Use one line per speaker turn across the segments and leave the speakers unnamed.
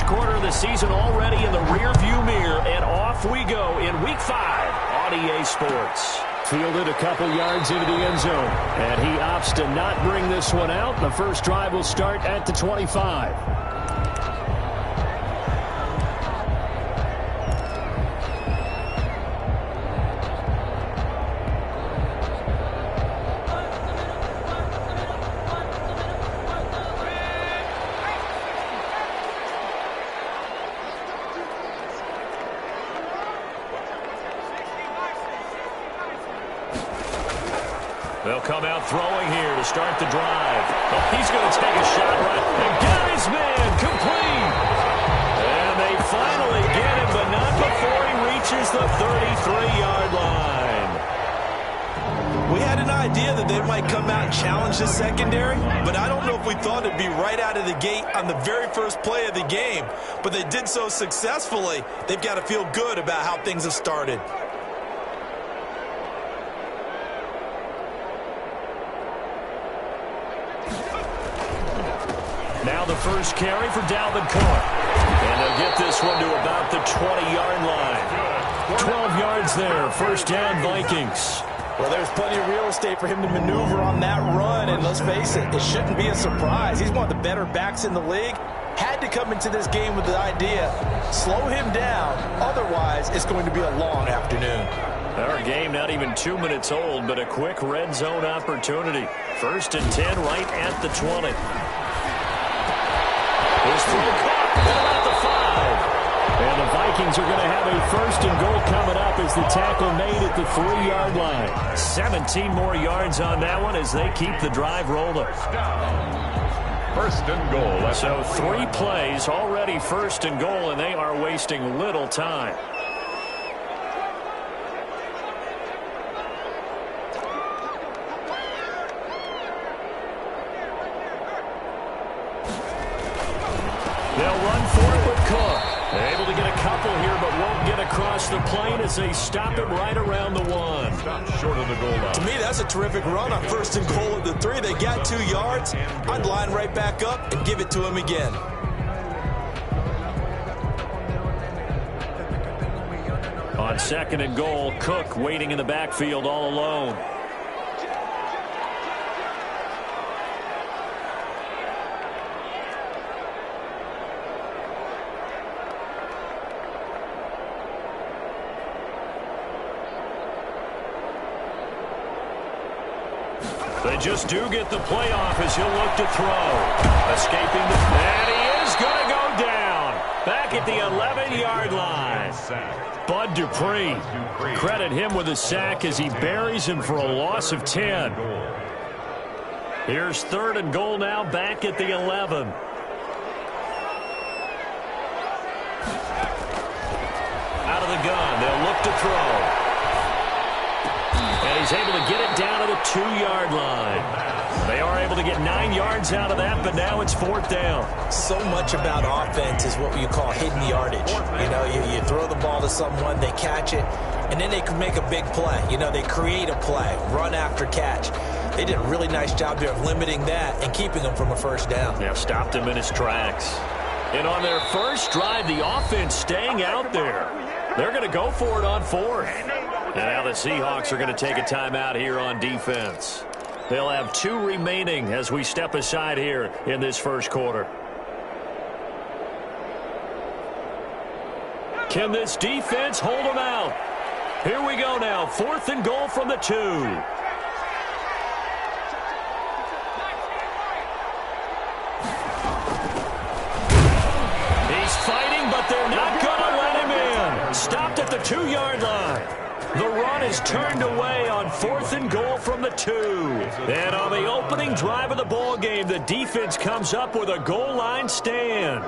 quarter of the season already in the rearview mirror, and off we go in Week 5 on EA Sports. Fielded a couple yards into the end zone, and he opts to not bring this one out. The first drive will start at the 25. They'll come out throwing here to start the drive. Oh, he's going to take a shot right and got his man complete. And they finally get him, but not before he reaches the 33-yard line.
We had an idea that they might come out and challenge the secondary, but I don't know if we thought it'd be right out of the gate on the very first play of the game. But they did so successfully, they've got to feel good about how things have started.
Now the first carry for Dalvin Cook. And they'll get this one to about the 20-yard line. 12 yards there, first down Vikings.
Well, there's plenty of real estate for him to maneuver on that run, and let's face it, it shouldn't be a surprise. He's one of the better backs in the league. Had to come into this game with the idea, slow him down, otherwise it's going to be a long afternoon.
Our game not even 2 minutes old, but a quick red zone opportunity. First and 10 right at the 20. His throw caught at about the 5. And the Vikings are going to have a first and goal coming up as the tackle made at the 3-yard line. 17 more yards on that one as they keep the drive rolling.
First and goal.
So 3 plays already first and goal, and they are wasting little time. They'll run for it with Cook. Able to get a couple here, but won't get across the plane as they stop him right around the 1.
Stop short of the goal line.
To me, that's a terrific run on first and goal at the 3. They got 2 yards. I'd line right back up and give it to him again.
On second and goal, Cook waiting in the backfield all alone. They just do get the playoff as he'll look to throw. Escaping and he is going to go down. Back at the 11-yard line. Bud Dupree. Credit him with a sack as he buries him for a loss of 10. Here's third and goal now back at the 11. Out of the gun. They'll look to throw. And he's able to get it down to the 2-yard line. They are able to get 9 yards out of that, but now it's fourth down.
So much about offense is what you call hidden yardage. You know, you throw the ball to someone, they catch it, and then they can make a big play. You know, they create a play, run after catch. They did a really nice job there of limiting that and keeping them from a first down.
Yeah, stopped him in his tracks. And on their first drive, the offense staying out there. They're going to go for it on fourth. And now the Seahawks are going to take a timeout here on defense. They'll have 2 remaining as we step aside here in this first quarter. Can this defense hold them out? Here we go now. Fourth and goal from the 2. He's fighting, but they're not going to let him in. Stopped at the 2-yard line. The run is turned away on fourth and goal from the 2. And on the opening drive of the ball game, the defense comes up with a goal line stand.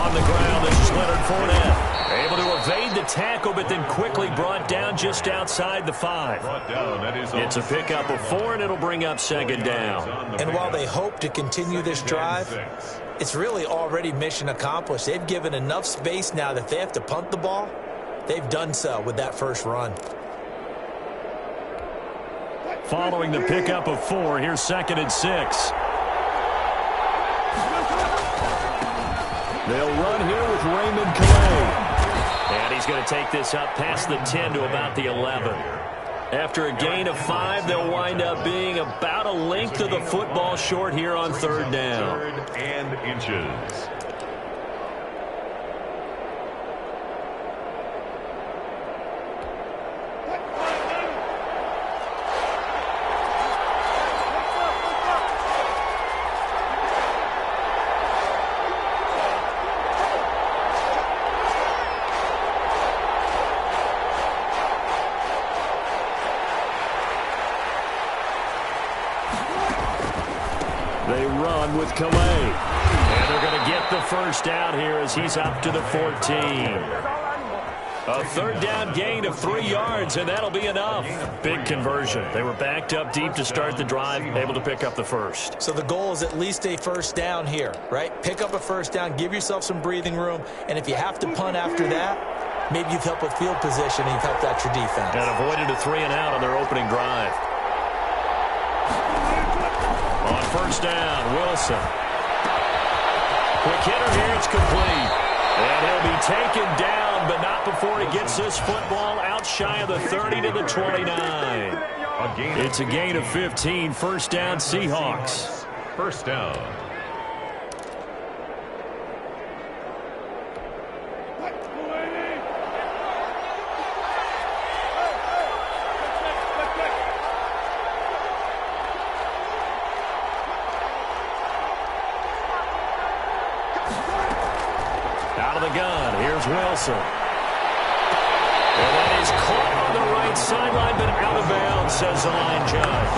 On the ground, this is Leonard Fournette. Able to evade the tackle, but then quickly brought down just outside the 5. It's a pickup of 4, and it'll bring up second down.
And while they hope to continue this drive, it's really already mission accomplished. They've given enough space now that if they have to punt the ball, they've done so with that first run.
Following the pickup of 4, here's 2nd and 6. They'll run here with Raymond Calais. And he's going to take this up past the 10 to about the 11. After a gain of 5, they'll wind up being about a length of the football short here on 3rd down.
3rd and inches.
They run with Calais. And they're going to get the first down here as he's up to the 14. A 3rd down gain of 3 yards, and that'll be enough. Big conversion. They were backed up deep to start the drive, able to pick up the first.
So the goal is at least a first down here, right? Pick up a first down, give yourself some breathing room, and if you have to punt after that, maybe you've helped with field position and you've helped out your defense.
And avoided a 3 and out on their opening drive. On first down, Wilson. Quick hitter here, it's complete. And he'll be taken down, but not before he gets this football out shy of the 30 to the 29. It's a gain of 15, first down Seahawks.
First down.
Out of the gun, here's Wilson. And that is caught on the right sideline, but out of bounds, says the line judge.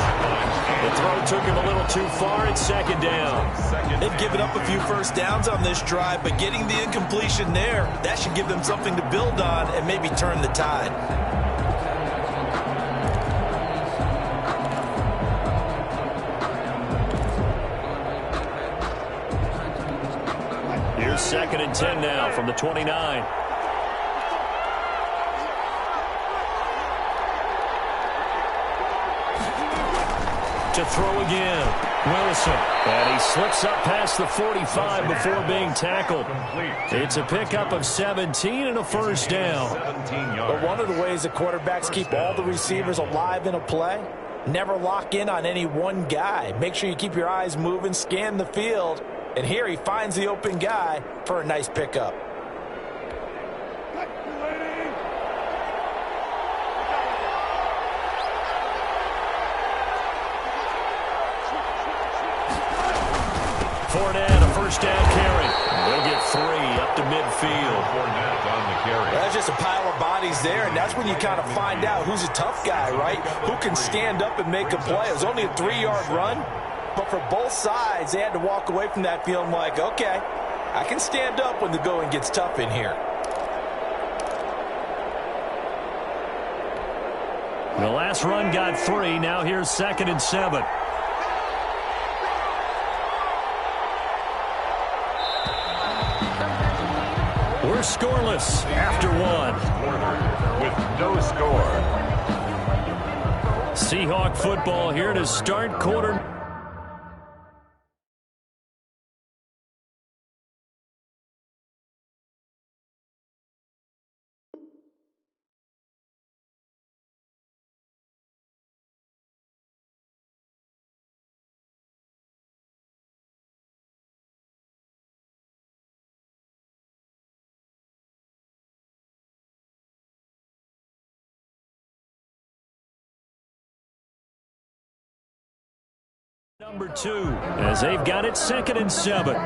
The throw took him a little too far. It's 2nd down.
They've given up a few first downs on this drive, but getting the incompletion there, that should give them something to build on and maybe turn the tide.
Here's 2nd and 10 now from the 29. To throw again, Wilson. And he slips up past the 45 before being tackled. It's a pickup of 17 and a first down.
But one of the ways that quarterbacks keep all the receivers alive in a play, never lock in on any one guy. Make sure you keep your eyes moving, scan the field. And here he finds the open guy for a nice pickup.
Fournette, a first down carry. They'll get 3 up to midfield.
Fournette on the carry.
That's just a pile of bodies there, and that's when you kind of find out who's a tough guy, right? Who can stand up and make a play. It was only a 3-yard run, but for both sides, they had to walk away from that feeling like, okay, I can stand up when the going gets tough in here.
The last run got 3. Now here's 2nd and 7. We're scoreless after 1.
With no score.
Seahawk football here to start quarter. Number 2, as they've got it 2nd and 7.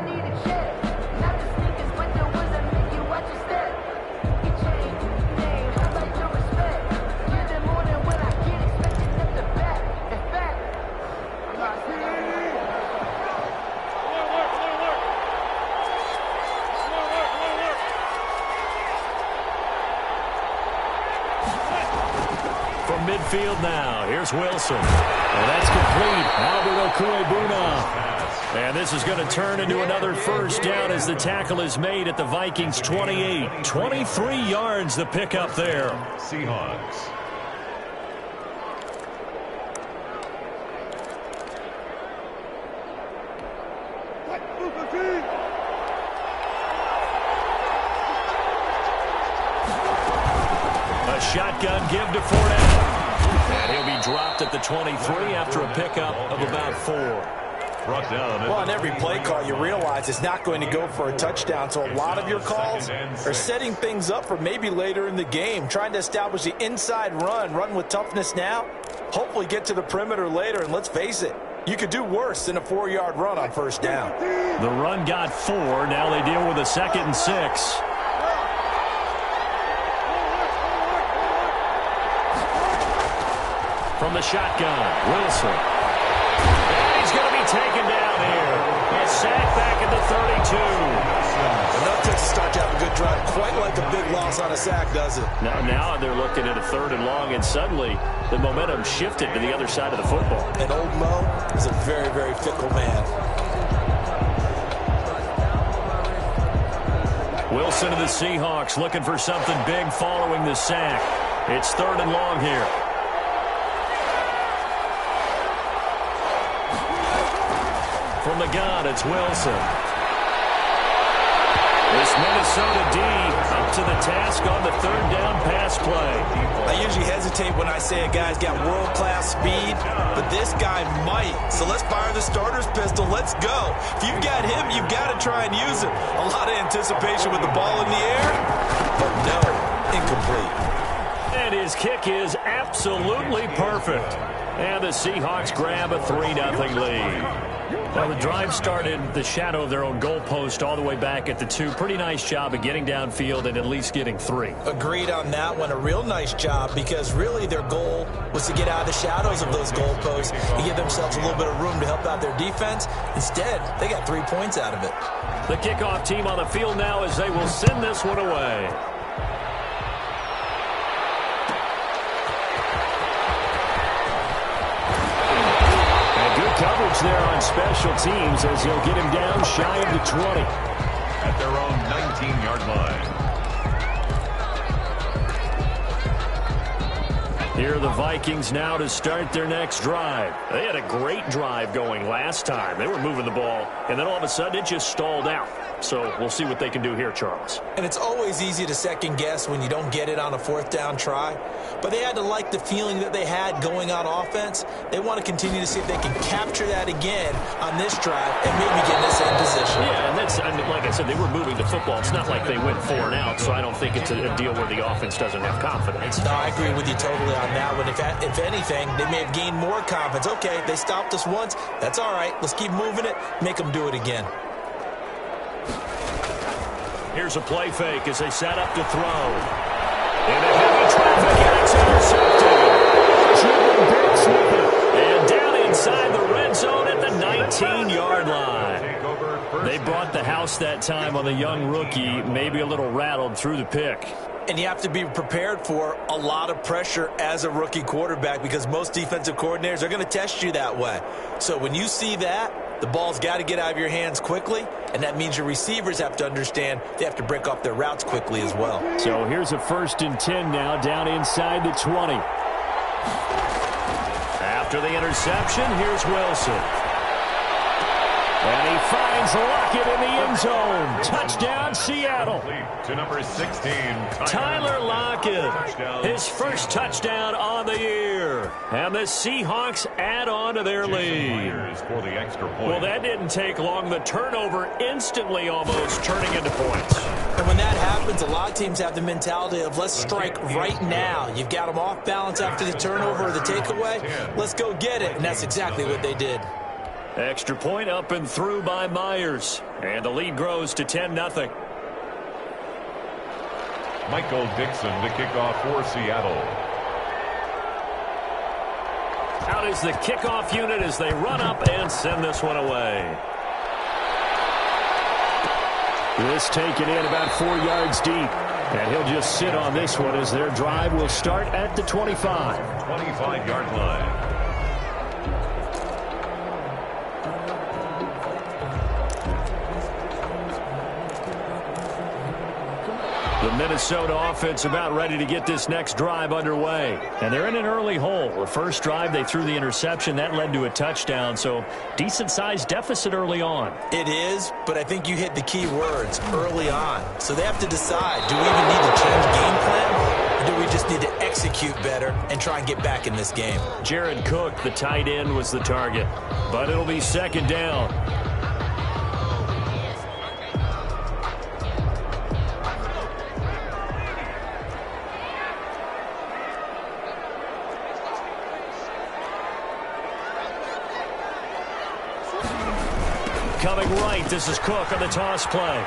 from midfield now. Here's Wilson. And that's complete. Albert Okuebuna. And this is going to turn into another first down as the tackle is made at the Vikings 28. 23 yards the pickup there.
Seahawks.
A shotgun give to Fournette. And he'll be dropped at the 23 after a pickup of about 4.
Brought down.
Well, on every play call, you realize it's not going to go for a touchdown. So a lot of your calls are setting things up for maybe later in the game, trying to establish the inside run with toughness now, hopefully get to the perimeter later. And let's face it, you could do worse than a 4-yard run on first down.
The run got 4. Now they deal with a 2nd and 6. From the shotgun, Wilson. And he's going to be taken down here. A sack back at the 32.
Enough takes to start to have a good drive. Quite like a big loss on a sack, does it?
Now they're looking at a 3rd and long, and suddenly the momentum shifted to the other side of the football.
And old Mo is a very, very fickle man.
Wilson of the Seahawks looking for something big following the sack. It's 3rd and long here. From the gun, it's Wilson. This Minnesota D up to the task on the 3rd down pass play.
I usually hesitate when I say a guy's got world-class speed, but this guy might. So let's fire the starter's pistol. Let's go. If you've got him, you've got to try and use him. A lot of anticipation with the ball in the air, but no, incomplete.
And his kick is absolutely perfect. And the Seahawks grab a 3-0 lead. Well, the drive started the shadow of their own goalpost all the way back at the 2. Pretty nice job of getting downfield and at least getting 3.
Agreed on that one. A real nice job because really their goal was to get out of the shadows of those goalposts and give themselves a little bit of room to help out their defense. Instead, they got 3 points out of it.
The kickoff team on the field now as they will send this one away. Coverage there on special teams as he'll get him down shy of the 20.
At their own 19-yard line.
Here are the Vikings now to start their next drive. They had a great drive going last time. They were moving the ball, and then all of a sudden it just stalled out. So we'll see what they can do here, Charles.
And it's always easy to second guess when you don't get it on a 4th down try. But they had to like the feeling that they had going on offense. They want to continue to see if they can capture that again on this drive and maybe get in the same position.
Yeah, and that's, I mean, like I said, they were moving the football. It's not like they went 4 and out, so I don't think it's a deal where the offense doesn't have confidence.
No, I agree with you totally on that one. If anything, they may have gained more confidence. Okay, they stopped us once. That's all right. Let's keep moving it. Make them do it again.
Here's a play fake as they set up to throw. In a heavy traffic, and it's intercepted. And down inside the red zone at the 19-yard line. They brought the house that time on the young rookie, maybe a little rattled through the pick.
And you have to be prepared for a lot of pressure as a rookie quarterback because most defensive coordinators are going to test you that way. So when you see that, the ball's got to get out of your hands quickly, and that means your receivers have to understand they have to break off their routes quickly as well.
So here's a 1st and 10 now down inside the 20. After the interception, here's Wilson. And he finds Lockett in the end zone. Touchdown, Seattle.
To number 16,
Tyler Lockett. His first touchdown on the year. And the Seahawks add on to their lead.
For the extra point.
Well, that didn't take long. The turnover instantly almost turning into points.
And when that happens, a lot of teams have the mentality of let's strike right now. You've got them off balance after the turnover or the takeaway. Let's go get it. And that's exactly what they did.
Extra point up and through by Myers. And the lead grows to 10-0.
Michael Dixon to kick off for Seattle.
Out is the kickoff unit as they run up and send this one away. This taken in about 4 yards deep. And he'll just sit on this one as their drive will start at the 25.
25-yard line.
The Minnesota offense about ready to get this next drive underway. And they're in an early hole. The first drive, they threw the interception. That led to a touchdown, so decent-sized deficit early on.
It is, but I think you hit the key words, early on. So they have to decide, do we even need to change game plan, or do we just need to execute better and try and get back in this game?
Jared Cook, the tight end, was the target. But it'll be second down. Coming right, this is Cook on the toss play.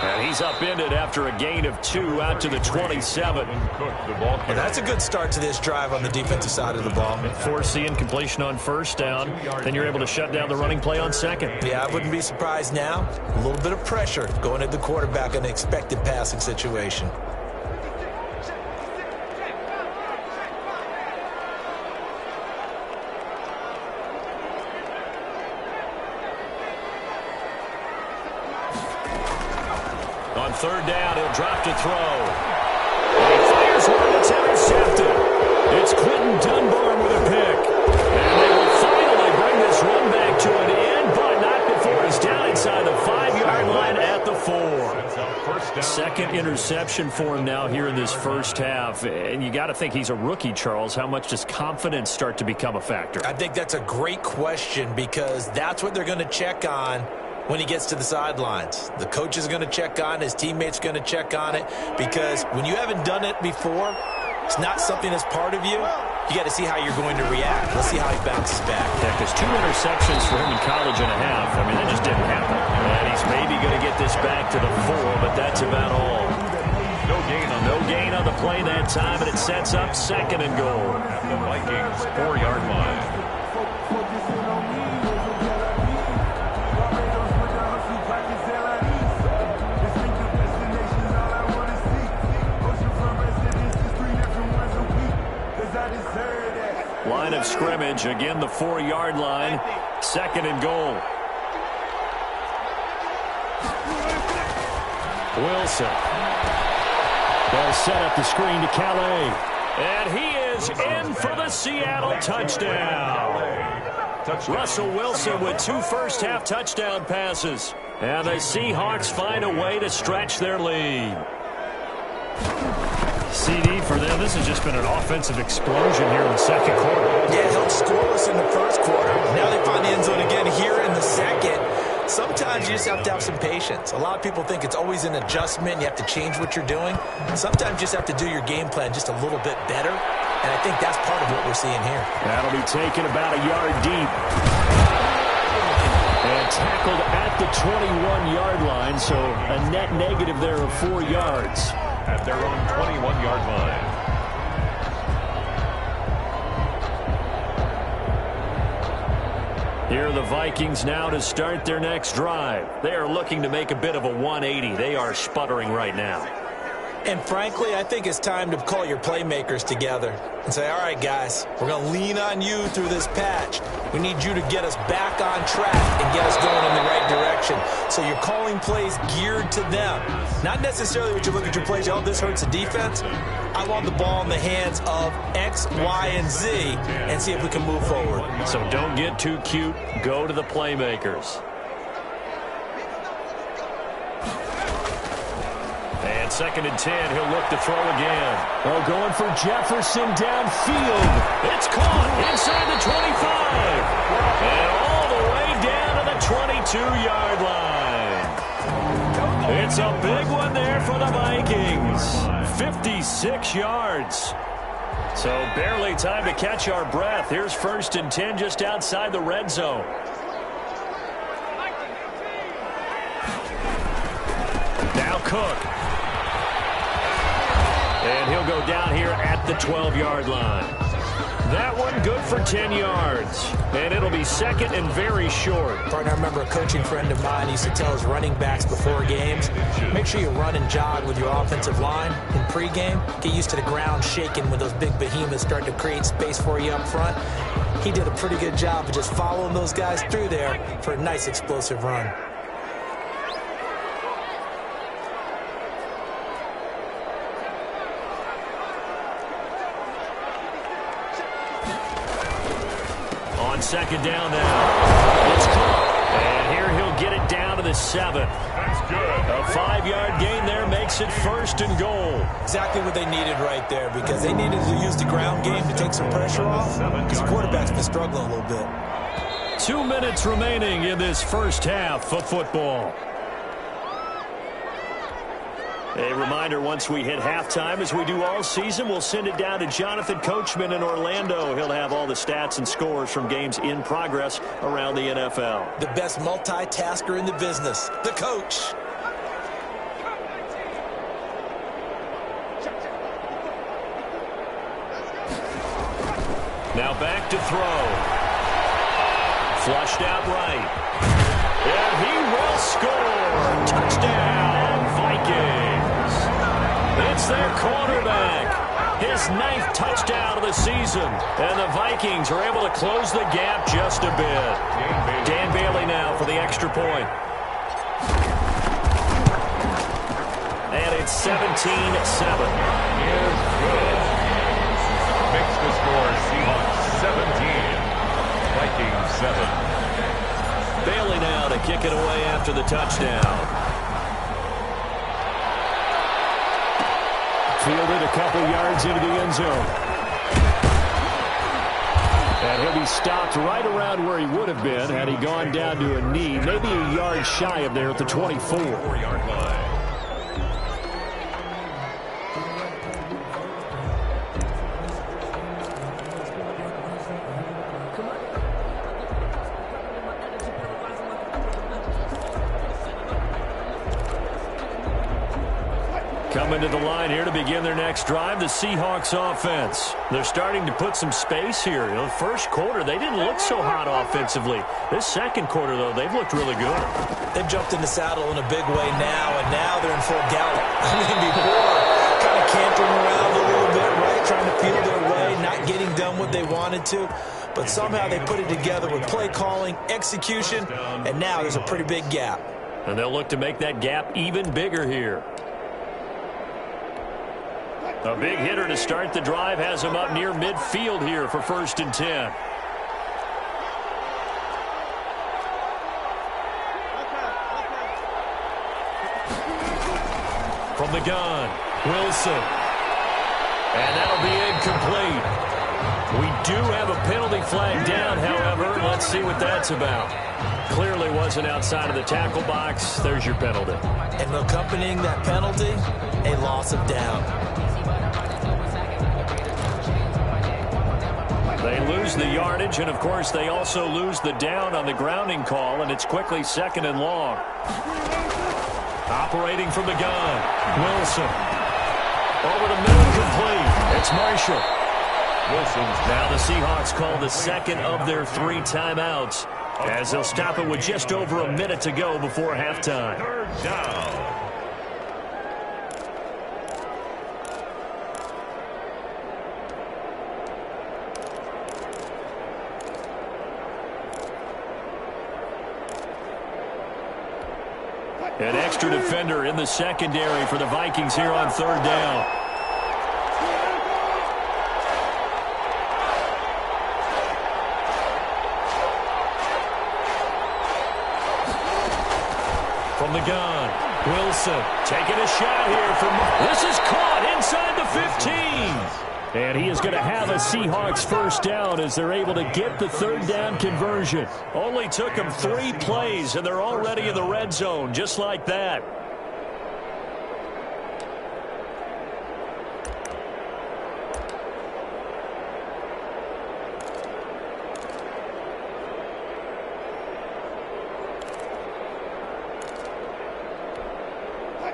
And he's upended after a gain of 2 out to the 27.
Well, that's a good start to this drive on the defensive side of the ball.
Force the incompletion on first down. Then you're able to shut down the running play on second.
Yeah, I wouldn't be surprised now. A little bit of pressure going at the quarterback in an expected passing situation.
On third down, he'll drop to throw. And he fires one that's intercepted. It's Quentin Dunbar with a pick. And they will finally bring this run back to an end, but not before it's down inside the 5-yard line at the 4. Second interception for him now here in this first half. And you got to think he's a rookie, Charles. How much does confidence start to become a factor?
I think that's a great question because that's what they're going to check on when he gets to the sidelines. The coach is going to check on, his teammates going to check on it, because when you haven't done it before, it's not something that's part of you. You got to see how you're going to react. Let's see how he bounces back.
Yeah, because 2 interceptions for him in college and a half. I mean, that just didn't happen. And he's maybe going to get this back to the 4, but that's about all. No gain on the play that time, and it sets up second and goal.
At the Vikings 4-yard line.
Line of scrimmage, again the 4-yard line, second and goal. Wilson. They'll set up the screen to Calais. And he is in for the Seattle touchdown. Russell Wilson with 2 first-half touchdown passes. And the Seahawks find a way to stretch their lead. CD for them. This has just been an offensive explosion here in the second quarter.
Yeah, held scoreless in the first quarter. Now they find the end zone again here in the second. Sometimes you just have to have some patience. A lot of people think it's always an adjustment. You have to change what you're doing. Sometimes you just have to do your game plan just a little bit better. And I think that's part of what we're seeing here.
That'll be taken about a yard deep. And tackled at the 21-yard line, so a net negative there of 4 yards.
At their own 21-yard line.
Here are the Vikings now to start their next drive. They are looking to make a bit of a 180. They are sputtering right now.
And frankly, I think it's time to call your playmakers together and say, all right, guys, we're going to lean on you through this patch. We need you to get us back on track and get us going in the right direction. So you're calling plays geared to them. Not necessarily what you look at your plays, oh, this hurts the defense. I want the ball in the hands of X, Y, and Z and see if we can move forward.
So don't get too cute. Go to the playmakers. And second and 10, he'll look to throw again. Oh, going for Jefferson downfield. It's caught inside the 25. And all the way down to the 22-yard line. It's a big one there for the Vikings. 56 yards. So barely time to catch our breath. Here's first and 10 just outside the red zone. Now Cook. And he'll go down here at the 12-yard line. That one good for 10 yards. And it'll be second and very short.
Partner, I remember a coaching friend of mine used to tell his running backs before games, make sure you run and jog with your offensive line in pregame. Get used to the ground shaking when those big behemoths start to create space for you up front. He did a pretty good job of just following those guys through there for a nice explosive run.
On second down now. It's caught. And here he'll get it down to the 7.
That's good.
A 5-yard gain there makes it first and goal.
Exactly what they needed right there, because they needed to use the ground game to take some pressure off, because the quarterback's been struggling a little bit.
2 minutes remaining in this first half of football. A reminder, once we hit halftime, as we do all season, we'll send it down to Jonathan Coachman in Orlando. He'll have all the stats and scores from games in progress around the NFL.
The best multitasker in the business, the coach.
Now back to throw. Flushed out right. And he will score. Touchdown, Vikings. It's their quarterback. His 9th touchdown of the season. And the Vikings are able to close the gap just a bit. Dan Bailey now for the extra point. And it's 17-7.
Makes the score Seahawks 17. Vikings 7.
Bailey now to kick it away after the touchdown. Fielded a couple yards into the end zone. And he'll be stopped right around where he would have been had he gone down to a knee, maybe a yard shy of there at the 24.
4-yard line.
Coming to the line here to begin their next drive, the Seahawks offense. They're starting to put some space here. In the first quarter, they didn't look so hot offensively. This second quarter, though, they've looked really good.
They've jumped in the saddle in a big way now, and now they're in full gallop. I mean, before, kind of cantering around a little bit, right, trying to peel their way, not getting done what they wanted to. But somehow they put it together with play calling, execution, and now there's a pretty big gap.
And they'll look to make that gap even bigger here. A big hitter to start the drive has him up near midfield here for 1st and 10. From the gun, Wilson. And that'll be incomplete. We do have a penalty flag down, however. Let's see what that's about. Clearly wasn't outside of the tackle box. There's your penalty.
And accompanying that penalty, a loss of down.
They lose the yardage, and, of course, they also lose the down on the grounding call, and it's quickly 2nd and long. Operating from the gun, Wilson. Over the middle, complete. It's Marshall. Wilson's now the Seahawks call the 2nd of their 3 timeouts, as they'll stop it with just over a minute to go before halftime.
3rd down.
An extra defender in the secondary for the Vikings here on 3rd down. From the gun, Wilson taking a shot here from. This is caught inside the 15. And he is going to have a Seahawks 1st down as they're able to get the 3rd down conversion. Only took them 3 plays, and they're already in the red zone, just like that.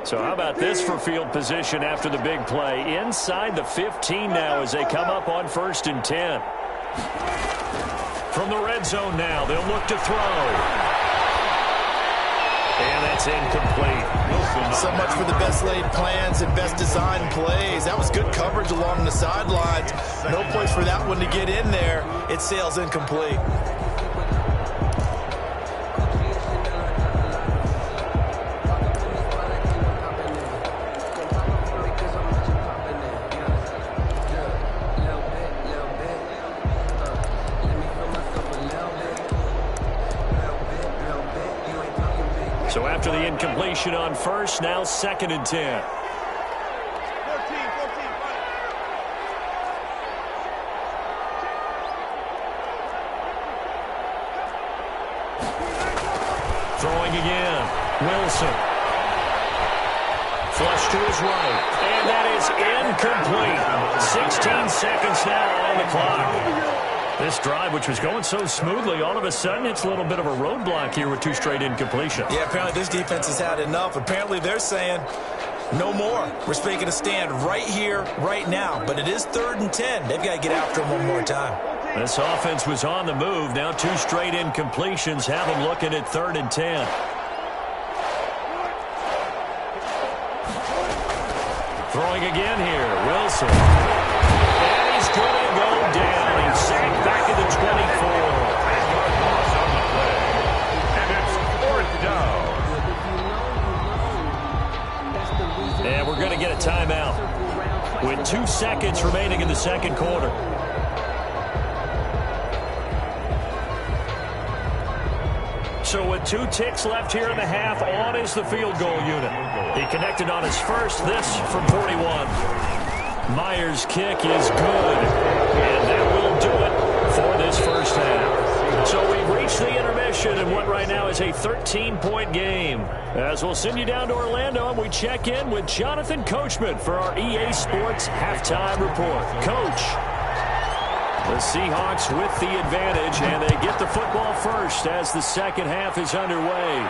So how about this for field position after the big play? Inside the 15 now as they come up on 1st and 10. From the red zone now, they'll look to throw. And that's incomplete.
So much for the best laid plans and best designed plays. That was good coverage along the sidelines. No place for that one to get in there. It sails incomplete.
So after the incompletion on first, now 2nd and 10. Throwing again. Wilson. Flush to his right. And that is incomplete. 16 seconds now on the clock. This drive, which was going so smoothly, all of a sudden it's a little bit of a roadblock here with 2 straight incompletions.
Yeah, apparently this defense has had enough. Apparently they're saying no more. We're making a stand right here, right now. But it is 3rd and 10. They've got to get after him one more time.
This offense was on the move. Now 2 straight incompletions have them looking at 3rd and 10. Throwing again here. Wilson. And he's going to go down. He's sacked back at the 24.
And it's 4th down.
And we're going to get a timeout with 2 seconds remaining in the second quarter. So with 2 ticks left here in the half, on is the field goal unit. He connected on his first, this from 41. Myers' kick is good, and that will do it for this first half. So we've reached the intermission in what right now is a 13-point game. As we'll send you down to Orlando, and we check in with Jonathan Coachman for our EA Sports Halftime Report. Coach. The Seahawks with the advantage, and they get the football first as the second half is underway.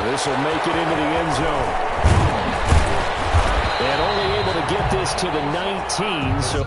This will make it into the end zone. And only able to get this to the 19, so...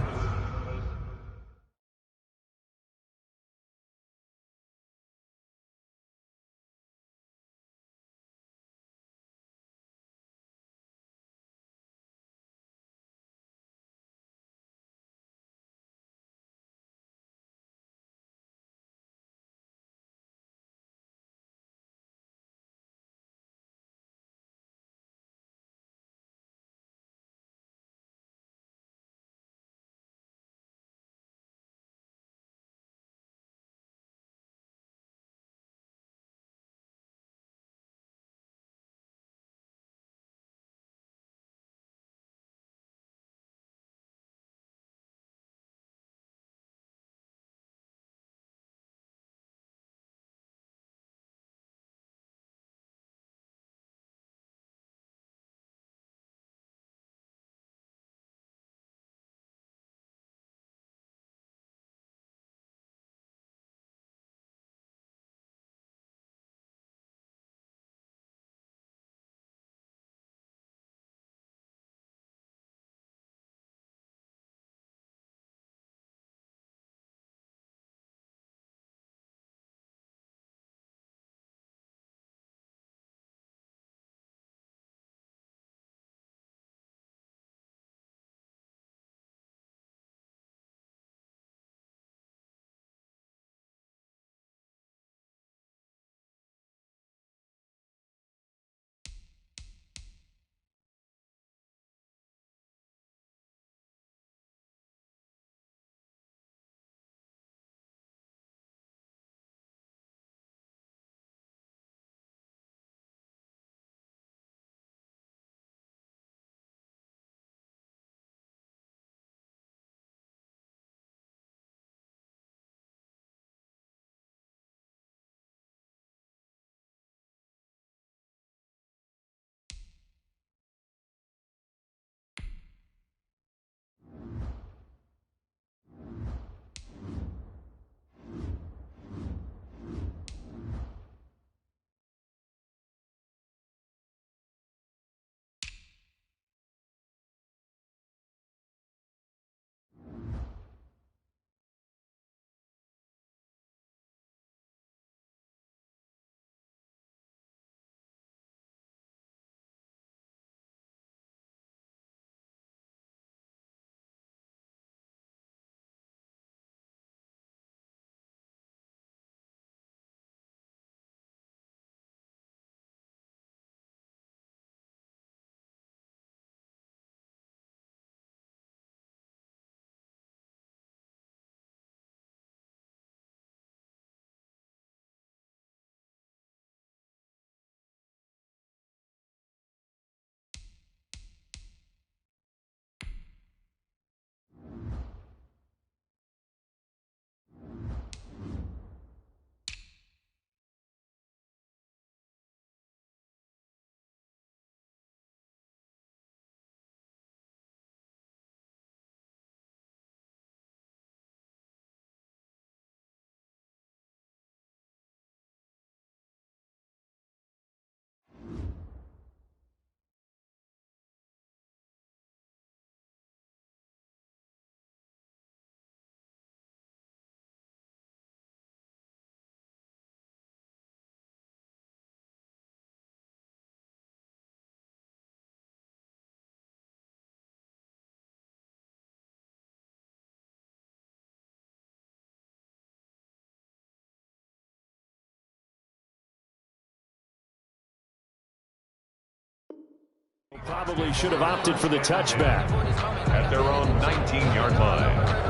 Probably should have opted for the touchback.
At their own 19-yard line.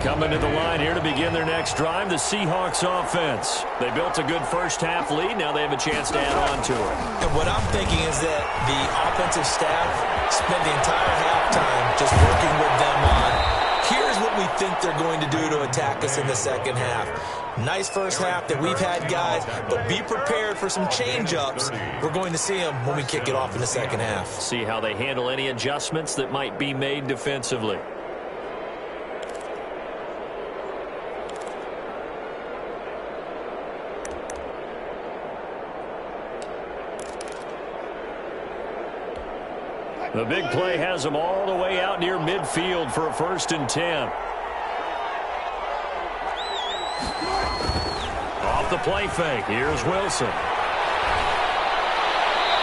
Coming to the line here to begin their next drive, the Seahawks offense. They built a good first-half lead. Now they have a chance to add on to it.
And what I'm thinking is that the offensive staff spent the entire halftime just working with them on, here's what we think they're going to do to attack us in the second half. Nice first half that we've had, guys, but be prepared for some change-ups. We're going to see them when we kick it off in the second half.
See how they handle any adjustments that might be made defensively. The big play has them all the way out near midfield for a 1st and 10. Off the play fake. Here's Wilson.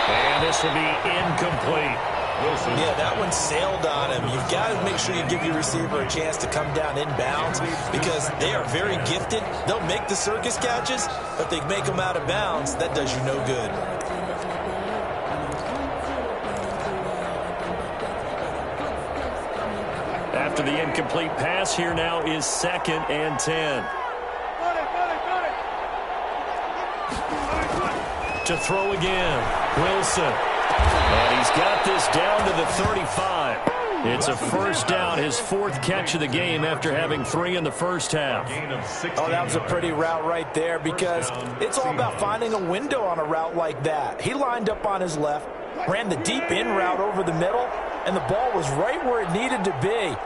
And this will be incomplete.
Wilson.
Yeah, that one sailed on him. You've got to make sure you give your receiver a chance to come down inbounds because they are very gifted. They'll make the circus catches, but they make them out of bounds. That does you no good.
After the incomplete pass, here now is 2nd and 10. To throw again, Wilson. And he's got this down to the 35. It's a 1st down, his 4th catch of the game after having 3 in the first half.
Oh, that was a pretty route right there because it's all about finding a window on a route like that. He lined up on his left, ran the deep in route over the middle, and the ball was right where it needed to be.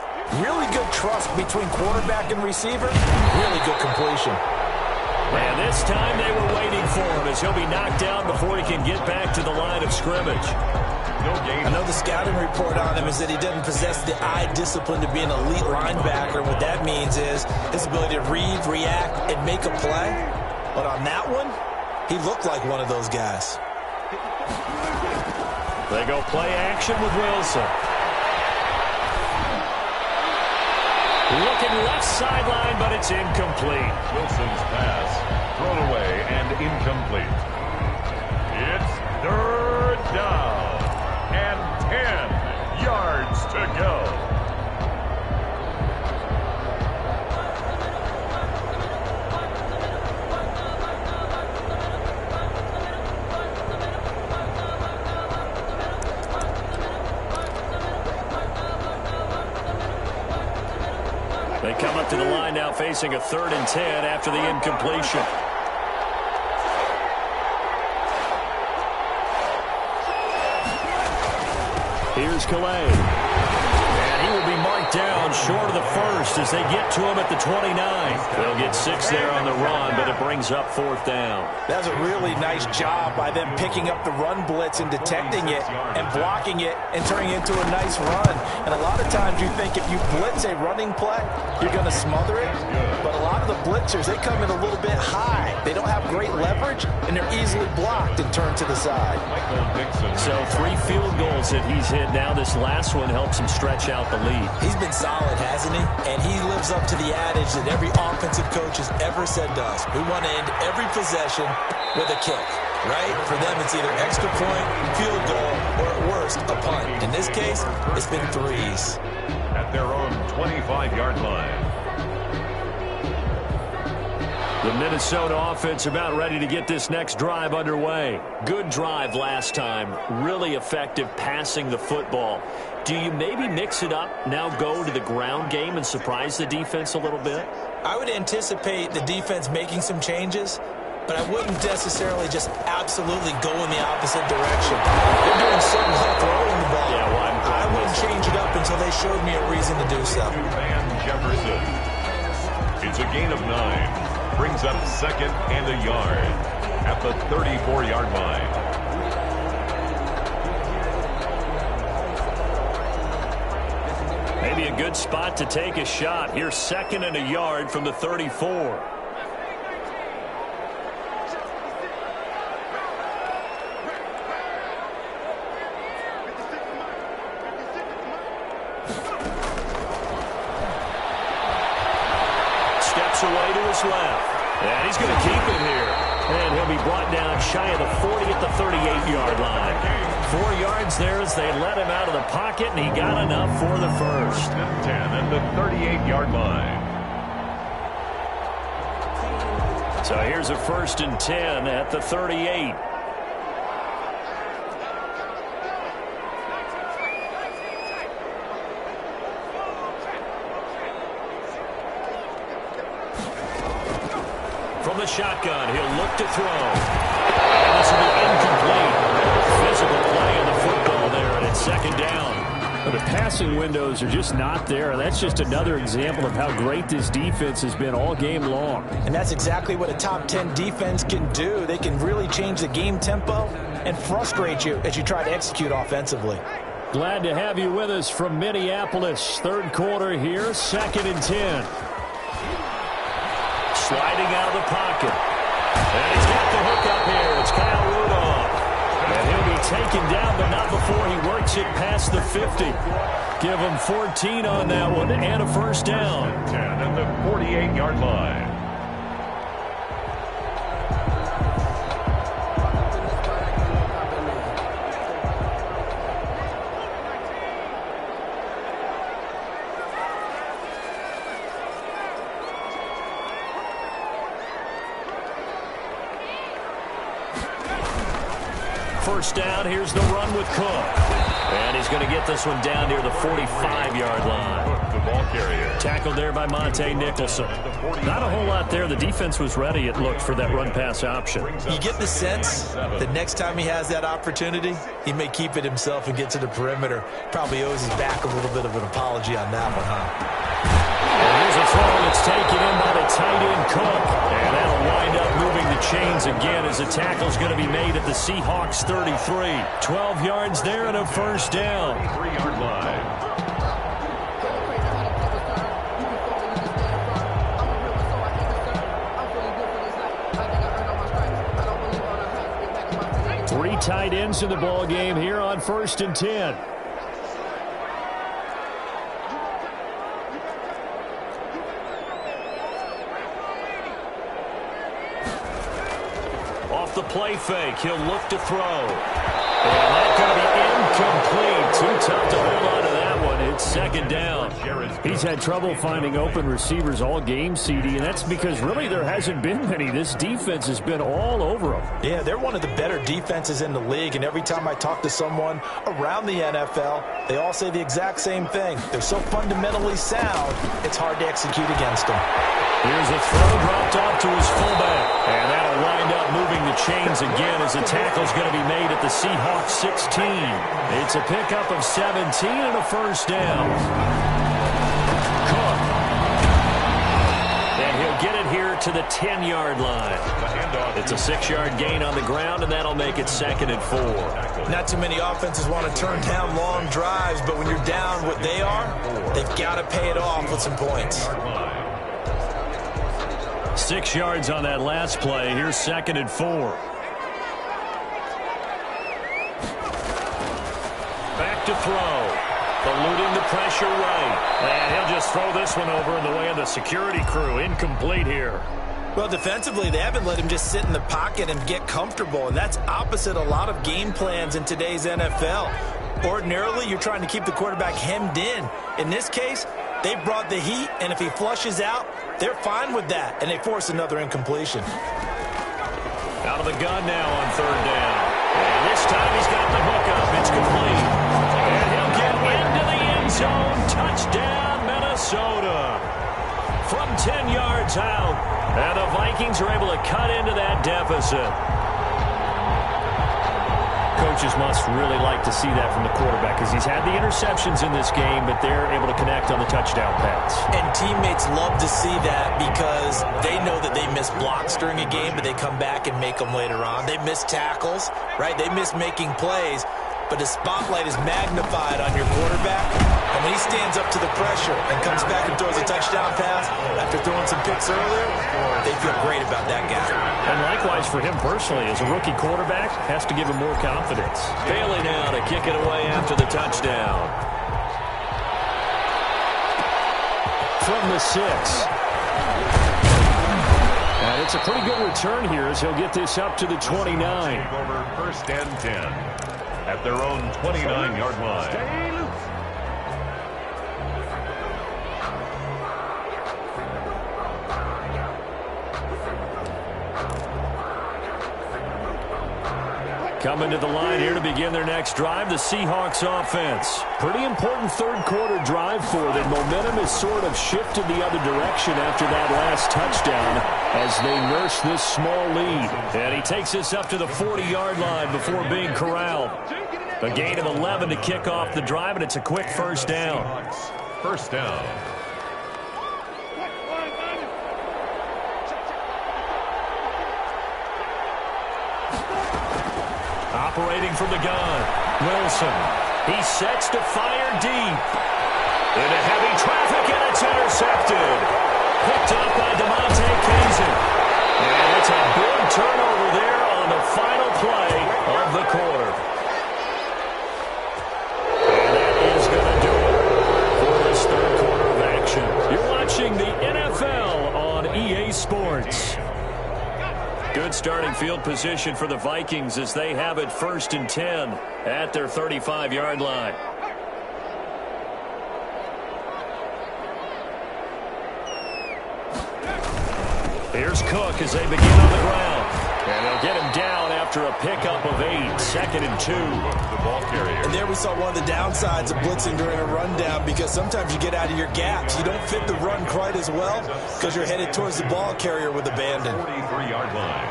Really good trust between quarterback and receiver. Really good completion.
And this time they were waiting for him as he'll be knocked down before he can get back to the line of scrimmage.
I know the scouting report on him is that he doesn't possess the eye discipline to be an elite linebacker. What that means is his ability to read, react, and make a play. But on that one, he looked like one of those guys.
They go play action with Wilson. Looking left sideline, but it's incomplete.
Wilson's pass thrown away and incomplete. It's 3rd down and 10 yards to go.
They come up to the line now facing a 3rd and 10 after the incompletion. Here's Calais. And he will be marked down short of the 1st as they get to him at the 29. They'll get 6 there on the run, but it brings up 4th down.
That's a really nice job by them picking up the run blitz and detecting it and blocking it and turning it into a nice run. And a lot of times you think if you blitz a running play, you're going to smother it. But a lot of the blitzers, they come in a little bit high. They don't have great leverage, and they're easily blocked and turned to the side.
So 3 field goals that he's hit now. This last one helps him stretch out the lead.
He's been solid, hasn't he? And he lives up to the adage that every offensive coach has ever said to us. We want to end every possession with a kick, right? For them, it's either extra point, field goal, or at worst, a punt. In this case, it's been 3s.
At their own 25-yard line.
The Minnesota offense about ready to get this next drive underway. Good drive last time. Really effective passing the football. Do you maybe mix it up, now go to the ground game and surprise the defense a little bit?
I would anticipate the defense making some changes, but I wouldn't necessarily just absolutely go in the opposite direction. They're doing so well throwing the ball.
Yeah, well,
I wouldn't change it up until they showed me a reason to do so.
Van Jefferson. It's a gain of 9. Brings up 2nd and a yard at the 34-yard line.
Maybe a good spot to take a shot. Here's 2nd and a yard from the 34. Slips away to his left. And he's going to keep it here. And he'll be brought down shy of the 40 at the 38-yard line. 4 yards there as they let him out of the pocket, and he got enough for the first.
10 at the 38-yard line.
So here's a 1st and 10 at the 38. From the shotgun, he'll look to throw. And this will be incomplete. Physical play in the football there, and it's 2nd down.
Well, the passing windows are just not there. That's just another example of how great this defense has been all game long.
And that's exactly what a top 10 defense can do. They can really change the game tempo and frustrate you as you try to execute offensively.
Glad to have you with us from Minneapolis. 3rd quarter here, 2nd and 10.
Sliding out of the pocket. And he's got the hook up here. It's Kyle Rudolph. And he'll be taken down, but not before he works it past the 50. Give him 14 on that one and a 1st down.
10 at the 48-yard line.
First down, here's the run with Cook. And he's going to get this one down near the 45-yard line.
Cook, the ball carrier.
Tackled there by Monte Nicholson. Not a whole lot there. The defense was ready, it looked, for that run-pass option.
You get the sense that next time he has that opportunity, he may keep it himself and get to the perimeter. Probably owes his back a little bit of an apology on that one, huh?
And here's a throw that's taken in by the tight end, Cook. And that'll wind up moving the chains again as the tackle's going to be made at the Seahawks 33. 12 yards there and a 1st down.
3-yard line.
Three tight ends in the ball game here on 1st and 10.
The play fake. He'll look to throw. And that's going to be incomplete. Too tough to hold on to that one. It's 2nd down.
He's had trouble finding open receivers all game, CD, and that's because really there hasn't been many. This defense has been all over them.
Yeah, they're one of the better defenses in the league, and every time I talk to someone around the NFL, they all say the exact same thing. They're so fundamentally sound, it's hard to execute against them.
Here's a throw dropped off to his fullback. And that'll wind up moving the chains again as the tackle's going to be made at the Seahawks 16. It's a pickup of 17 and a 1st down. Cook. And he'll get it here to the 10-yard line. It's a 6-yard gain on the ground, and that'll make it 2nd and 4.
Not too many offenses want to turn down long drives, but when you're down what they are, they've got to pay it off with some points.
6 yards on that last play. Here's 2nd and 4. Back to throw. Eluding the pressure right. And he'll just throw this one over in the way of the security crew. Incomplete here.
Well, defensively, they haven't let him just sit in the pocket and get comfortable, and that's opposite a lot of game plans in today's NFL. Ordinarily, you're trying to keep the quarterback hemmed in. In this case, they brought the heat, and if he flushes out, they're fine with that, and they force another incompletion.
Out of the gun now on 3rd down. And this time he's got the hook up. It's complete. And he'll get into the end zone. Touchdown, Minnesota. From 10 yards out. And the Vikings are able to cut into that deficit. Coaches must really like to see that from the quarterback because he's had the interceptions in this game, but they're able to connect on the touchdown pass.
And teammates love to see that because they know that they miss blocks during a game, but they come back and make them later on. They miss tackles, right? They miss making plays, but the spotlight is magnified on your quarterback. And when he stands up to the pressure and comes back and throws a touchdown pass after throwing some picks earlier, they feel great about that guy.
And likewise for him personally, as a rookie quarterback, has to give him more confidence.
Bailey now to kick it away after the touchdown.
From the 6. it's a pretty good return here as he'll get this up to the 29.
Over 1st and 10 at their own 29-yard line.
Coming to the line here to begin their next drive, the Seahawks offense. Pretty important third-quarter drive for them. Momentum has sort of shifted the other direction after that last touchdown as they nurse this small lead. And he takes this up to the 40-yard line before being corralled. A gain of 11 to kick off the drive, and it's a quick first down.
First down.
Operating from the gun, Wilson. He sets to fire deep. Into heavy traffic, and it's intercepted. Picked up by DeMonte Kazin. And it's a big turnover there on the final play of the quarter. And that is going to do it for this third quarter of action. You're watching the NFL on EA Sports. Good starting field position for the Vikings as they have it 1st and 10 at their 35-yard line. Here's Cook as they begin on the ground. And they'll get him down after a pickup of 8, 2nd and 2.
The ball carrier.
And there we saw one of the downsides of blitzing during a rundown, because sometimes you get out of your gaps. You don't fit the run quite as well because you're headed towards the ball carrier with abandon.
43-yard line.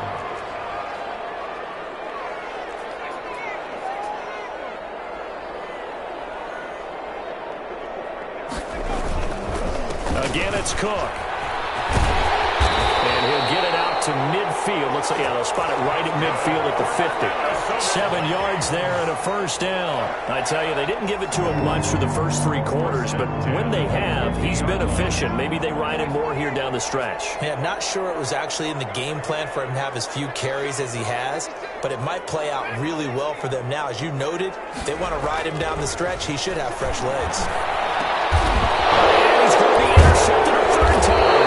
Again, it's Cook. And he'll get it out to midfield. Looks like, yeah, they'll spot it right at midfield at the 50. 7 yards there and a first down. I tell you, they didn't give it to him much for the first 3 quarters, but when they have, he's been efficient. Maybe they ride him more here down the stretch.
Yeah, not sure it was actually in the game plan for him to have as few carries as he has, but it might play out really well for them now. As you noted, they want to ride him down the stretch. He should have fresh legs.
And he's going to be intercepted a 3rd time.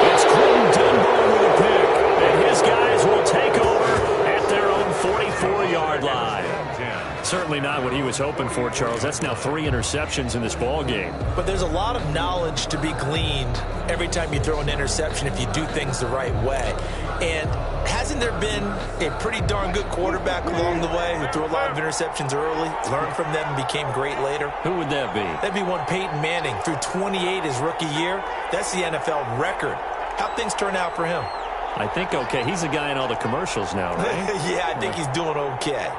It's Quentin Dunbar with a pick, and his guys will take over at their own 44-yard line. Certainly not what he was hoping for, Charles. That's now 3 interceptions in this ball game.
But there's a lot of knowledge to be gleaned every time you throw an interception if you do things the right way. And hasn't there been a pretty darn good quarterback along the way who threw a lot of interceptions early, learned from them, and became great later?
Who would that be?
That'd be one Peyton Manning, threw 28 his rookie year. That's the NFL record. How'd things turn out for him?
I think okay. He's the guy in all the commercials now, right?
Yeah, I think he's doing okay.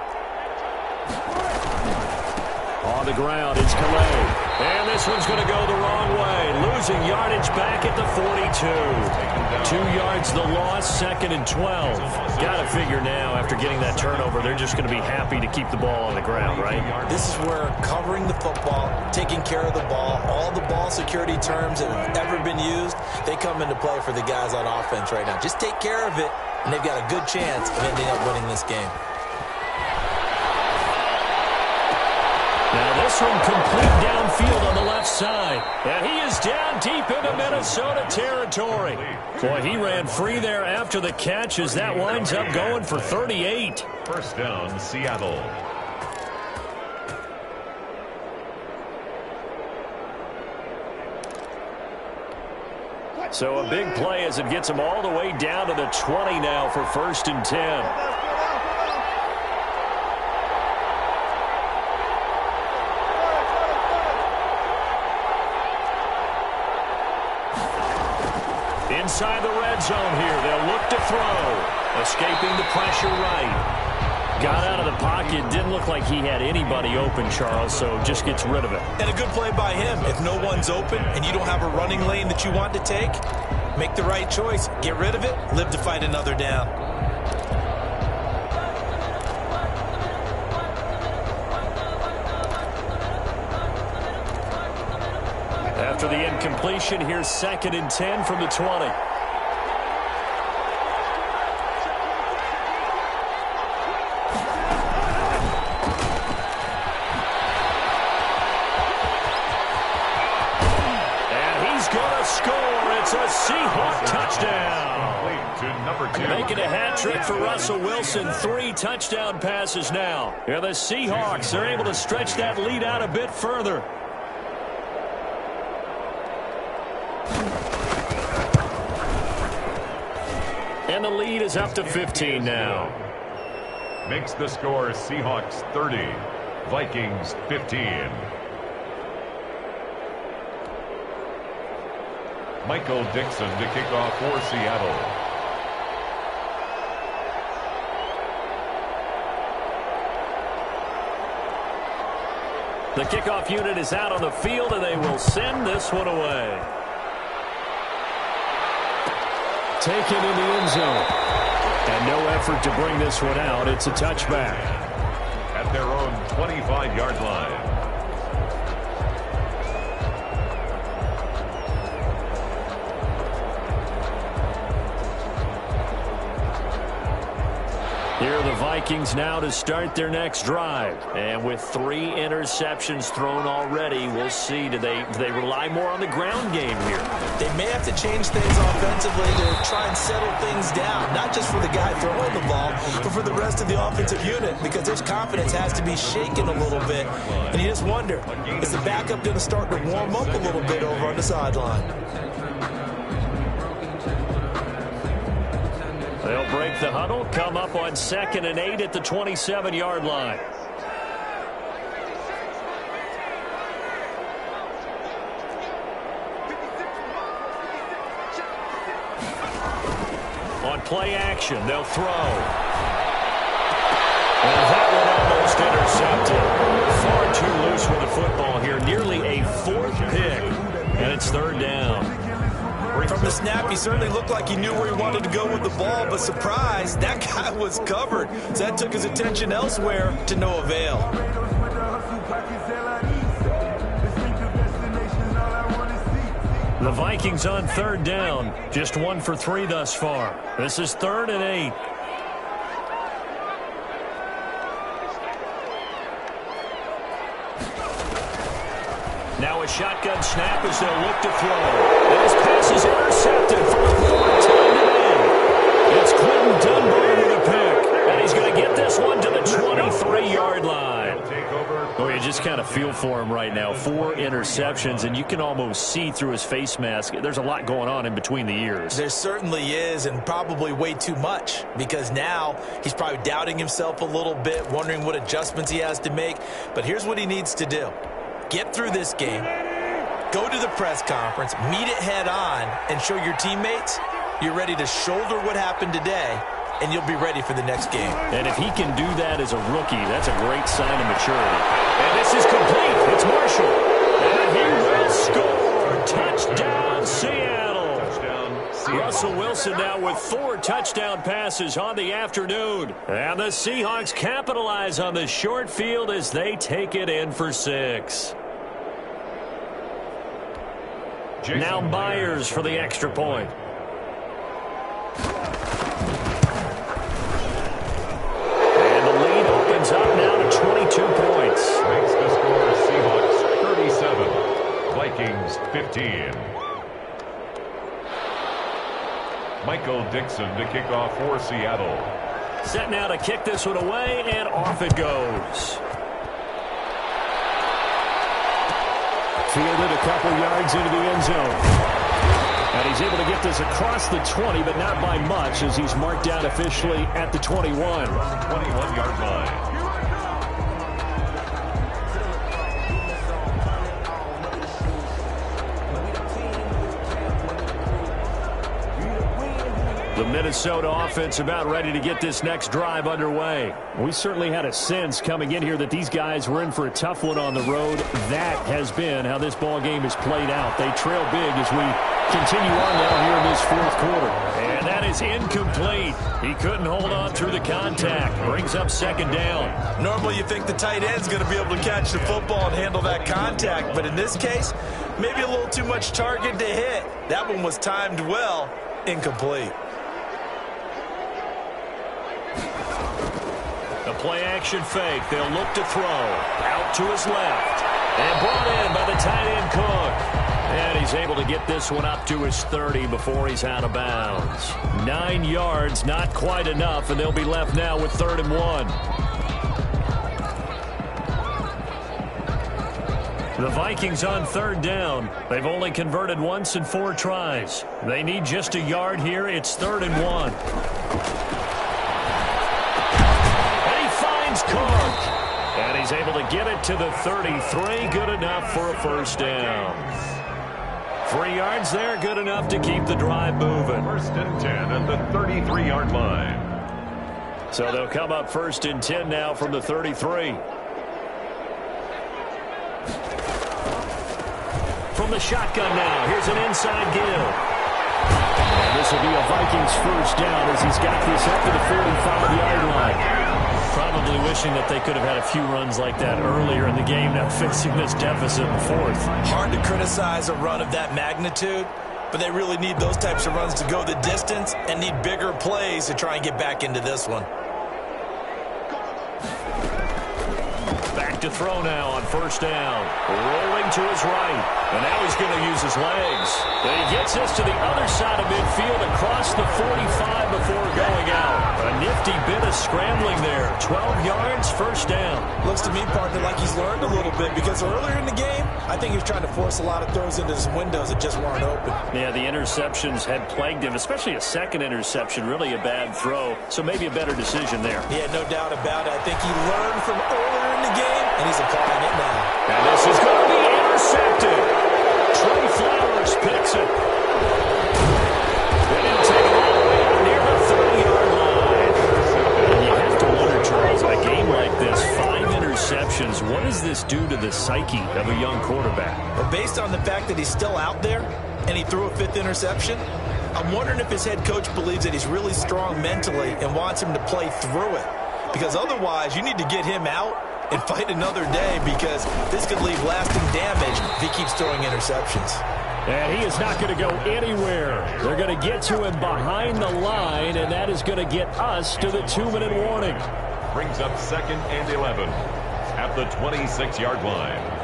On the ground, it's Calais. And this one's going to go the wrong way. Losing yardage back at the 42. 2 yards the loss, 2nd and 12. Got to figure now, after getting that turnover, they're just going to be happy to keep the ball on the ground, right?
This is where covering the football, taking care of the ball, all the ball security terms that have ever been used, they come into play for the guys on offense right now. Just take care of it, and they've got a good chance of ending up winning this game.
Now this one complete downfield on the left side. And he is down deep into Minnesota territory. Boy, he ran free there after the catch as that winds up going for 38.
First down, Seattle.
So a big play as it gets him all the way down to the 20 now for 1st and 10. Inside the red zone here, they'll look to throw. Escaping the pressure right. Got out of the pocket, didn't look like he had anybody open, Charles, so just gets rid of it.
And a good play by him. If no one's open and you don't have a running lane that you want to take, make the right choice. Get rid of it, live to fight another down.
After the incompletion, here's 2nd and 10 from the 20. And he's going to score. It's a Seahawk touchdown.
number 2.
Making a hat trick for Russell Wilson. 3 touchdown passes now. And the Seahawks are able to stretch that lead out a bit further. And the lead is up to 15 now.
Makes the score Seahawks 30, Vikings 15. Michael Dixon to kick off for Seattle.
The kickoff unit is out on the field, and they will send this one away.
Taken in the end zone. And no effort to bring this one out. It's a touchback.
At their own 25-yard line.
Here are the Vikings now to start their next drive. And with 3 interceptions thrown already, we'll see. Do they rely more on the ground game here?
They may have to change things offensively to try and settle things down, not just for the guy throwing the ball, but for the rest of the offensive unit, because his confidence has to be shaken a little bit. And you just wonder, is the backup going to start to warm up a little bit over on the sideline?
They'll break the huddle, come up on 2nd and 8 at the 27-yard line. On play action, they'll throw. And that one almost intercepted. Far too loose with the football here. Nearly a 4th pick. And it's 3rd down.
From the snap, he certainly looked like he knew where he wanted to go with the ball, but surprise, that guy was covered. So that took his attention elsewhere to no avail.
The Vikings on 3rd down. Just 1 for 3 thus far. This is 3rd and 8. Now a shotgun snap as they'll look to throw. And his pass is intercepted for the 4th time today. It's Clinton Dunbar with a pick. And he's going to get this one to the 23-yard line. Oh, you just kind of feel for him right now. 4 interceptions, and you can almost see through his face mask. There's a lot going on in between the ears.
There certainly is, and probably way too much, because now he's probably doubting himself a little bit, wondering what adjustments he has to make. But here's what he needs to do. Get through this game, go to the press conference, meet it head on, and show your teammates you're ready to shoulder what happened today, and you'll be ready for the next game.
And if he can do that as a rookie, that's a great sign of maturity. And this is complete. It's Marshall. And he will score. Touchdown, Seattle. Russell Wilson now with 4 touchdown passes on the afternoon. And the Seahawks capitalize on the short field as they take it in for 6. Now Myers for the extra point. And the lead opens up now to 22 points.
Makes the score Seahawks 37, Vikings 15. Michael Dixon to kick off for Seattle.
Set now to kick this one away, and off it goes.
Fielded a couple yards into the end zone. And he's able to get this across the 20, but not by much, as he's marked down officially at the 21.
21-yard line.
The Minnesota offense about ready to get this next drive underway.
We certainly had a sense coming in here that these guys were in for a tough one on the road. That has been how this ball game has played out. They trail big as we continue on now here in this 4th quarter.
And that is incomplete. He couldn't hold on through the contact. Brings up 2nd down.
Normally you think the tight end's going to be able to catch the football and handle that contact, but in this case, maybe a little too much target to hit. That one was timed well, incomplete.
The play-action fake. They'll look to throw. Out to his left. And brought in by the tight end Cook. And he's able to get this one up to his 30 before he's out of bounds. 9 yards, not quite enough, and they'll be left now with 3rd and 1. The Vikings on 3rd down. They've only converted once in 4 tries. They need just a yard here. It's 3rd and 1. And he finds Cook. And he's able to get it to the 33. Good enough for a first down. 3 yards there, good enough to keep the drive moving.
1st and 10 at the 33-yard line.
So they'll come up 1st and 10 now from the 33. From the shotgun now, here's an inside give. And this will be a Vikings first down as he's got this up to the 45-yard line. Probably wishing that they could have had a few runs like that earlier in the game, now facing this deficit in 4th.
Hard to criticize a run of that magnitude, but they really need those types of runs to go the distance and need bigger plays to try and get back into this one.
Back to throw now on 1st down. Rolling to his right. And now he's going to use his legs. And he gets this to the other side of midfield across the 45 before going out. A nifty bit of scrambling there. 12 yards, 1st down.
Looks to me, partner, like he's learned a little bit because earlier in the game, I think he was trying to force a lot of throws into his windows that just weren't open.
Yeah, the interceptions had plagued him, especially a second interception. Really a bad throw. So maybe a better decision there.
Yeah, no doubt about it. I think he learned from earlier in the game, and he's applying it now.
And this is going to be intercepted. Trey Flowers picks it. They didn't take it all the way out near the 30-yard line. And you have to wonder, Charles, in a game like this, 5 interceptions, what does this do to the psyche of a young quarterback?
But based on the fact that he's still out there and he threw a 5th interception, I'm wondering if his head coach believes that he's really strong mentally and wants him to play through it. Because otherwise, you need to get him out and fight another day because this could leave lasting damage if he keeps throwing interceptions.
And he is not going to go anywhere. They're going to get to him behind the line, and that is going to get us to the 2-minute warning.
Brings up 2nd and 11 at the 26-yard line.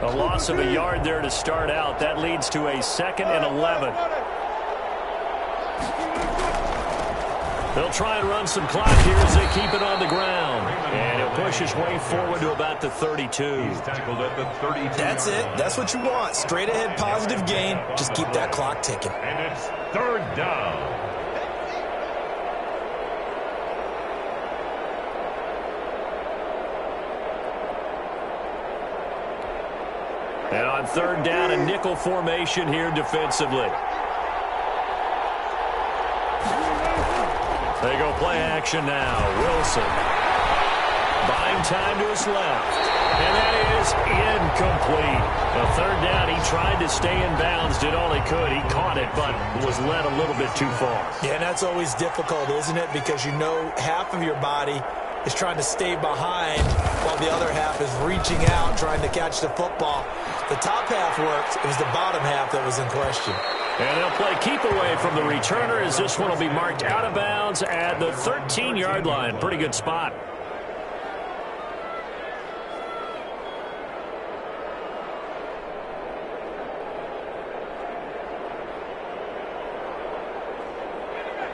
A loss of a yard there to start out. That leads to a 2nd and 11. They'll try and run some clock here as they keep it on the ground. And he'll push his way forward to about the 32.
He's tackled at the 32.
That's it. That's what you want. Straight ahead positive gain. Just keep that clock ticking.
And it's 3rd down.
And on 3rd down, a nickel formation here defensively. They go play action now. Wilson buying time to his left. And that is incomplete. A 3rd down, he tried to stay in bounds, did all he could. He caught it, but was led a little bit too far.
Yeah, and that's always difficult, isn't it? Because you know half of your body is trying to stay behind while the other half is reaching out, trying to catch the football. The top half worked. It was the bottom half that was in question.
And they'll play keep away from the returner as this one will be marked out of bounds at the 13-yard line. Pretty good spot.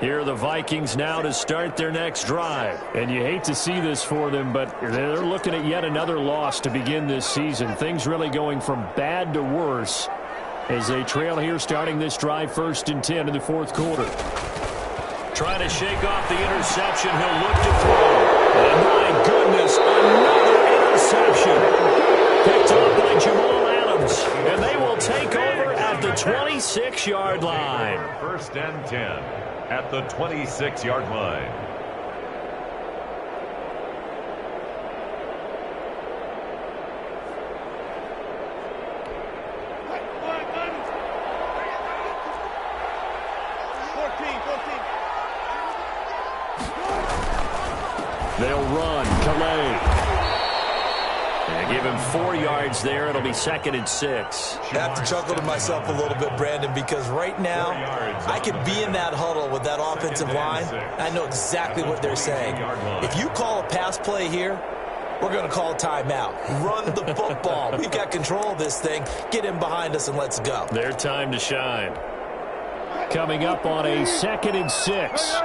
Here are the Vikings now to start their next drive. And you hate to see this for them, but they're looking at yet another loss to begin this season. Things really going from bad to worse as they trail here starting this drive 1st and 10 in the 4th quarter. Trying to shake off the interception. He'll look to throw. And my goodness, another interception. Picked up by Jamal Adams. And they will take over at the 26-yard line.
1st and 10. At the 26-yard line.
They'll run. Calais. And give him 4 yards there. It'll be 2nd and 6.
I have to chuckle to myself a little bit, Brandon, because right now I could be in that huddle with that offensive line. I know exactly what they're saying. If you call a pass play here, we're going to call timeout. Run the football. We've got control of this thing. Get in behind us and let's go.
Their time to shine.
Coming up on a 2nd and 6.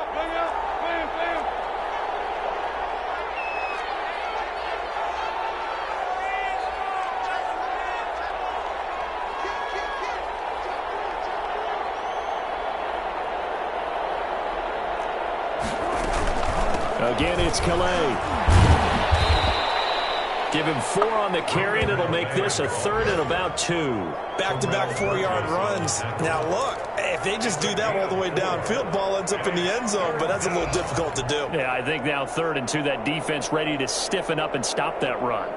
Again, it's Calais.
Give him 4 on the carry, and it'll make this a 3rd and about 2.
Back-to-back 4-yard runs. Now, look, if they just do that all the way downfield, ball ends up in the end zone, but that's a little difficult to do.
Yeah, I think now 3rd and 2, that defense ready to stiffen up and stop that run.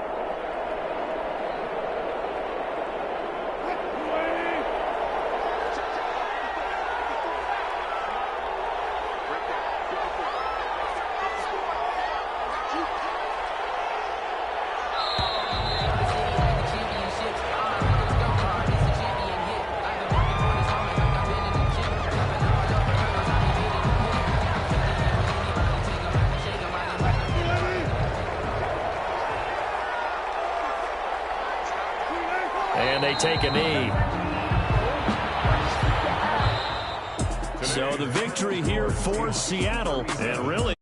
And they take a knee. So the victory here for Seattle, and really